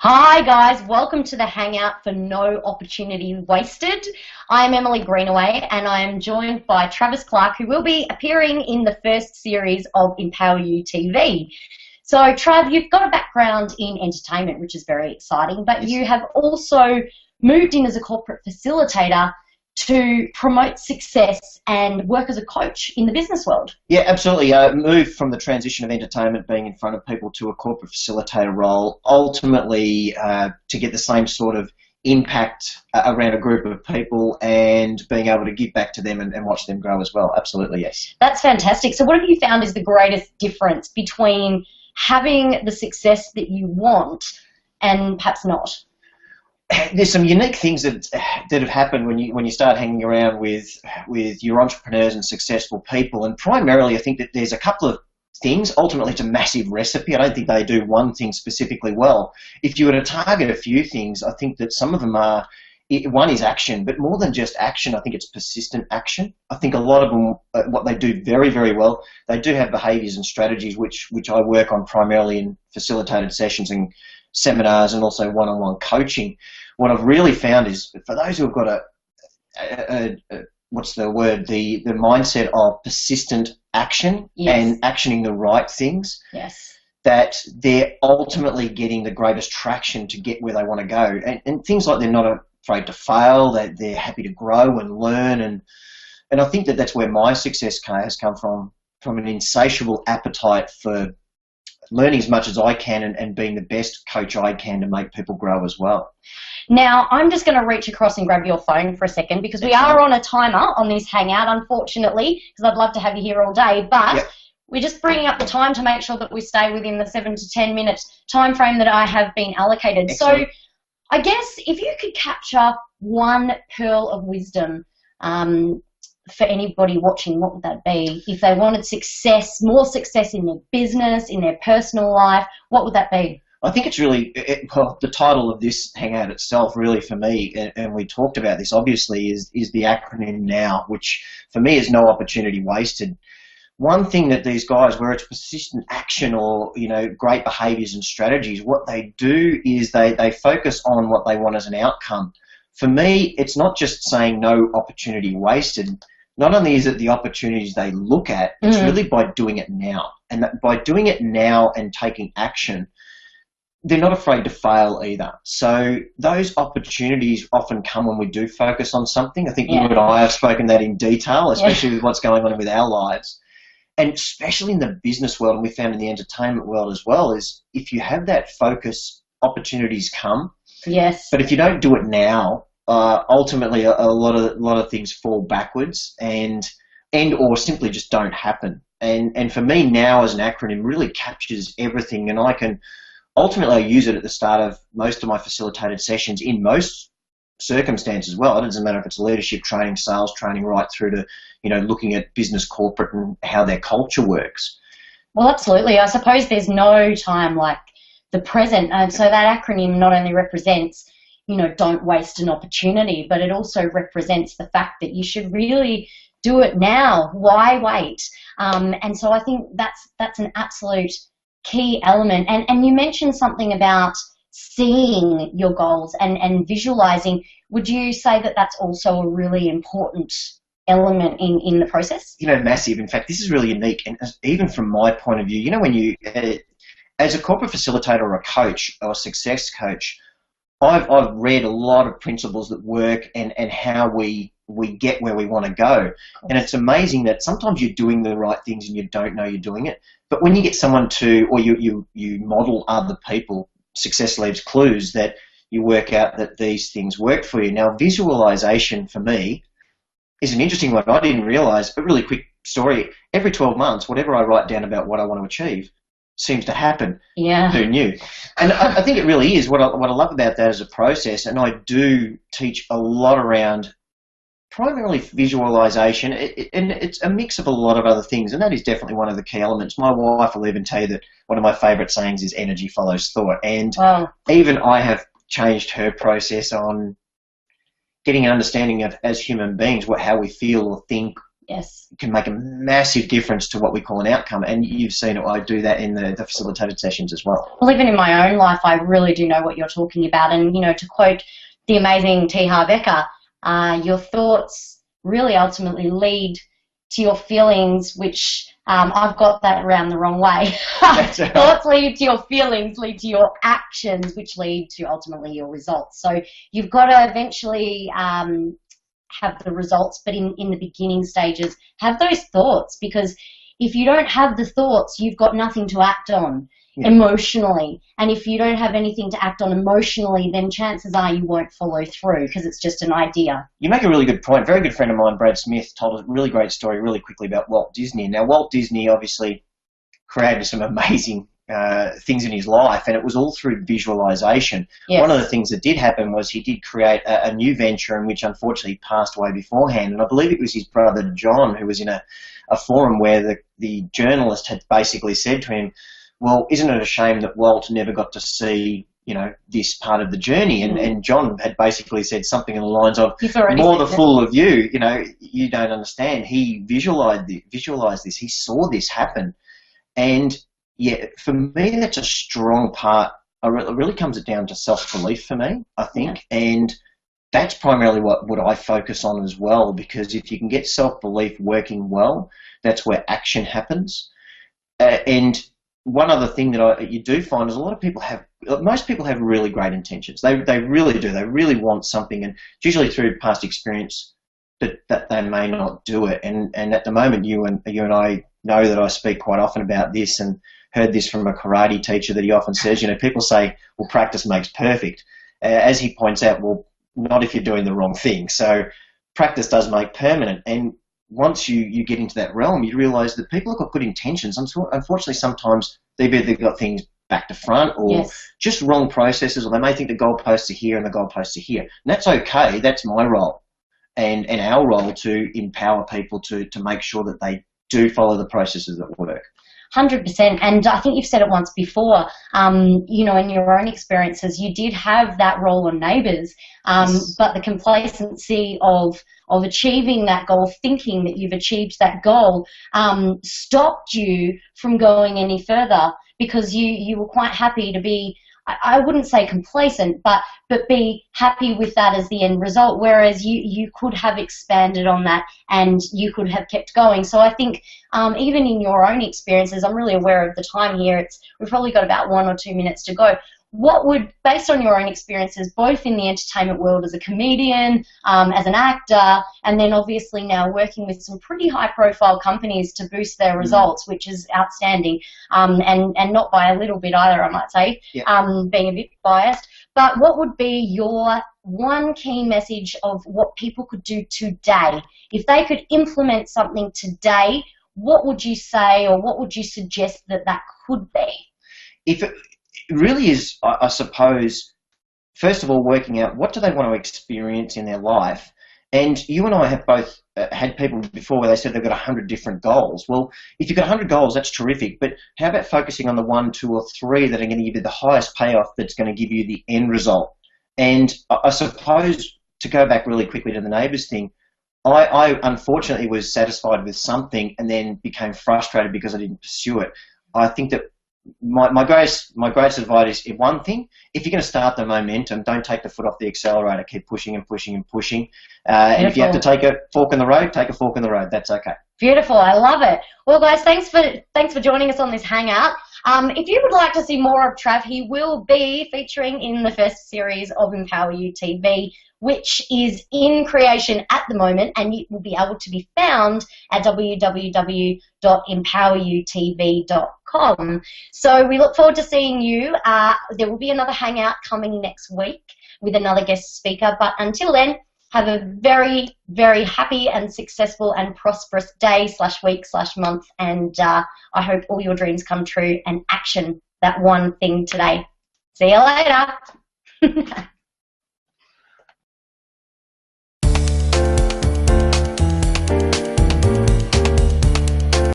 Hi guys, welcome to the Hangout for No Opportunity Wasted. I'm Emily Greenaway and I am joined by Travis Clark, who will be appearing in the first series of Empower You TV. So Trav, you've got a background in entertainment, which is very exciting, but you have also moved in as a corporate facilitator to promote success and work as a coach in the business world. Yeah, absolutely. Moved from the transition of entertainment, being in front of people, to a corporate facilitator role, ultimately to get the same sort of impact around a group of people and being able to give back to them and watch them grow as well. Absolutely, yes. That's fantastic. So what have you found is the greatest difference between having the success that you want and perhaps not? There's some unique things that have happened when you start hanging around with your entrepreneurs and successful people, and primarily I think that there's a couple of things. Ultimately, it's a massive recipe. I don't think they do one thing specifically well. If you were to target a few things, I think that some of them are, one is action, but more than just action, I think it's persistent action. I think a lot of them, what they do very, very well, they do have behaviours and strategies which I work on primarily in facilitated sessions and seminars and also one-on-one coaching. What I've really found is, for those who have got the mindset of persistent action and actioning the right things, that they're ultimately getting the greatest traction to get where they want to go. And things like they're not afraid to fail, that they're happy to grow and learn. And I think that that's where my success has come from an insatiable appetite for learning as much as I can and being the best coach I can to make people grow as well. Now, I'm just going to reach across and grab your phone for a second because we are on a timer on this Hangout, unfortunately, because I'd love to have you here all day, but we're just bringing up the time to make sure that we stay within the 7 to 10 minute time frame that I have been allocated. Excellent. So I guess if you could capture one pearl of wisdom for anybody watching, what would that be? If they wanted success, more success in their business, in their personal life, what would that be? I think it's really, well, the title of this Hangout itself really for me, and we talked about this obviously, is the acronym NOW, which for me is no opportunity wasted. One thing that these guys, where it's persistent action or, great behaviours and strategies, what they do is they focus on what they want as an outcome. For me, it's not just saying no opportunity wasted. Not only is it the opportunities they look at, it's really by doing it now. And that by doing it now and taking action, they're not afraid to fail either. So those opportunities often come when we do focus on something. I think you and I have spoken that in detail, especially with what's going on with our lives. And especially in the business world, and we found in the entertainment world as well, is if you have that focus, opportunities come. Yes. But if you don't do it now, ultimately a lot of things fall backwards and or simply just don't happen. And for me, NOW as an acronym really captures everything, and ultimately I use it at the start of most of my facilitated sessions in most circumstances. Well, it doesn't matter if it's leadership training, sales training, right through to looking at business, corporate, and how their culture works. Well, absolutely. I suppose there's no time like the present, and so that acronym not only represents don't waste an opportunity, but it also represents the fact that you should really do it now. Why wait? And so I think that's an absolute key element. And you mentioned something about seeing your goals and visualizing. Would you say that that's also a really important element in the process? Massive. In fact, this is really unique. And even from my point of view, when you, as a corporate facilitator or a coach or a success coach, I've read a lot of principles that work and how we get where we want to go. And it's amazing that sometimes you're doing the right things and you don't know you're doing it. But when you get someone or you model other people, success leaves clues that you work out that these things work for you. Now, visualization for me is an interesting one. I didn't realize, a really quick story. Every 12 months, whatever I write down about what I want to achieve seems to happen. Yeah. Who knew? And I think it really is. What I love about that as a process, and I do teach a lot around primarily visualization, and it's a mix of a lot of other things, and that is definitely one of the key elements. My wife will even tell you that one of my favourite sayings is energy follows thought, and even I have changed her process on getting an understanding of, as human beings, how we feel or think Yes. can make a massive difference to what we call an outcome. And you've seen it. I do that in the facilitated sessions as well. Well, even in my own life, I really do know what you're talking about. And, you know, to quote the amazing T. Harv Eker, your thoughts really ultimately lead to your feelings, which I've got that around the wrong way. Thoughts lead to your feelings, lead to your actions, which lead to ultimately your results. So you've got to eventually have the results, but in the beginning stages, have those thoughts, because if you don't have the thoughts, you've got nothing to act on emotionally. And if you don't have anything to act on emotionally, then chances are you won't follow through, because it's just an idea. You make a really good point. A very good friend of mine, Brad Smith, told a really great story really quickly about Walt Disney. Now, Walt Disney obviously created some amazing things in his life, and it was all through visualization. Yes. One of the things that did happen was he did create a new venture, in which unfortunately passed away beforehand, and I believe it was his brother John who was in a forum where the journalist had basically said to him, well, isn't it a shame that Walt never got to see, you know, this part of the journey? And John had basically said something along the lines of, more the fool of you, you know, you don't understand. He visualized this, he saw this happen. And yeah, for me, that's a strong part. It really comes down to self-belief for me, I think. Yeah. And that's primarily what I focus on as well, because if you can get self-belief working well, that's where action happens. And one other thing that you do find is most people have really great intentions. They really do. They really want something, and it's usually through past experience that they may not do it. And at the moment, you and I know that I speak quite often about this, and heard this from a karate teacher that he often says, you know, people say, well, practice makes perfect. As he points out, well, not if you're doing the wrong thing. So practice does make permanent. And once you get into that realm, you realise that people have got good intentions. Unfortunately, sometimes they've either got things back to front, or just wrong processes, or they may think the goalposts are here and the goalposts are here. And that's okay. That's my role and our role to empower people to make sure that they do follow the processes that work. 100%. And I think you've said it once before, you know, in your own experiences, you did have that role on Neighbours, but the complacency of achieving that goal, thinking that you've achieved that goal, stopped you from going any further, because you were quite happy to be, I wouldn't say complacent, but be happy with that as the end result, whereas you could have expanded on that and you could have kept going. So I think even in your own experiences, I'm really aware of the time here, we've probably got about 1 or 2 minutes to go. What would, based on your own experiences, both in the entertainment world as a comedian, as an actor, and then obviously now working with some pretty high-profile companies to boost their results, which is outstanding, and not by a little bit either, I might say, being a bit biased. But what would be your one key message of what people could do today? If they could implement something today, what would you say, or what would you suggest that could be? If it really is, I suppose, first of all, working out what do they want to experience in their life. And you and I have both had people before where they said they've got 100 different goals. Well, if you've got 100 goals, that's terrific. But how about focusing on the 1, 2, or 3 that are going to give you the highest payoff, that's going to give you the end result? And I suppose, to go back really quickly to the Neighbours thing, I unfortunately was satisfied with something and then became frustrated because I didn't pursue it. I think that my greatest advice is one thing: if you're going to start the momentum, don't take the foot off the accelerator. Keep pushing and pushing and pushing. And if you have to take a fork in the road, take a fork in the road. That's okay. Beautiful. I love it. Well, guys, thanks for joining us on this hangout. If you would like to see more of Trav, he will be featuring in the first series of Empower You TV, which is in creation at the moment, and it will be able to be found at www.empowerutv.com. So we look forward to seeing you. There will be another hangout coming next week with another guest speaker, but until then, have a very, very happy and successful and prosperous day / week / month, and I hope all your dreams come true and action that one thing today. See you later.